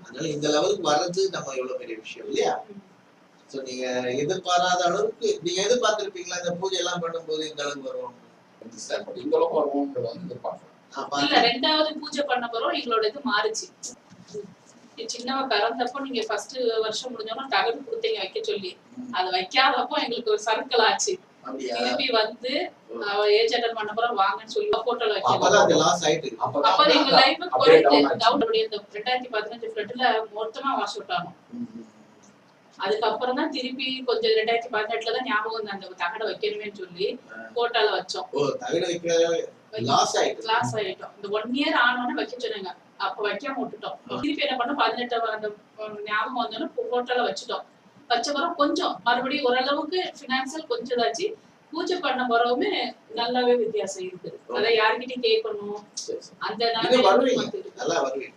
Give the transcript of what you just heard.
அதனால இந்த லெவலுக்கு வர்றது நம்ம எவ்வளவு பெரிய விஷயம் இல்லையா? சோ நீங்க எதிர்பாராத அளவுக்கு நீங்க எதிர்பார்த்திருப்பீங்களா இந்த பூஜை எல்லாம் பண்ணும்போது இந்த அளவுக்கு வரும் இந்த அளவுக்கு வருவோம்ன்றது வந்து எதிர்பார்க்கிறேன். இல்ல ரெண்டாவது பூஜை பண்ண போறோம் எங்களோட இது மாறுச்சு. சின்னவ பிறந்தப்போ நீங்க ஃபர்ஸ்ட் வருஷம் முடிஞ்சோம்னா தகடு கொடுத்தீங்க வைக்க சொல்லி, அது வைக்காதப்போ எங்களுக்கு ஒரு சர்க்கிள் ஆச்சு. திருப்பி வந்து ஏஜ் அட்டன் பண்ண போறோம் வாங்கன்னு சொல்லி போட்டோல வைக்கணும். அப்ப எங்க லைஃப் குறையுது. டவுட் அப்படியே 2015 ஃபிளட்ல மொத்தமா வாஷ் அவுட் ஆகும். அதுக்கப்புறம் தான் திருப்பி கொஞ்சம் 2018ல தான் ஞாபகம் வந்து அந்த தகடை வைக்கணுமேன்னு சொல்லி போட்டோல வச்சோம். லாஸ் ஆயிட்டோம். இந்த 1 இயர் ஆனோன்னு வைக்க சொன்னாங்க. அப்ப வைக்காம விட்டுட்டோம். திருப்பி என்ன பண்ணோம் 18 அந்த ஞாபகம் வந்தோன்னு போட்டோல வச்சுட்டோம். வச்ச பிறகு கொஞ்சம் மறுபடியும் ஓரளவுக்கு பினான்சியல் கொஞ்சம் இதாச்சு. பூஜை பண்ண பிறகுமே நல்லாவே வித்தியாசம் இருக்குது. அதை யாருக்கிட்டையும் கேட்கணும் அந்த நல்லா வருவீங்க.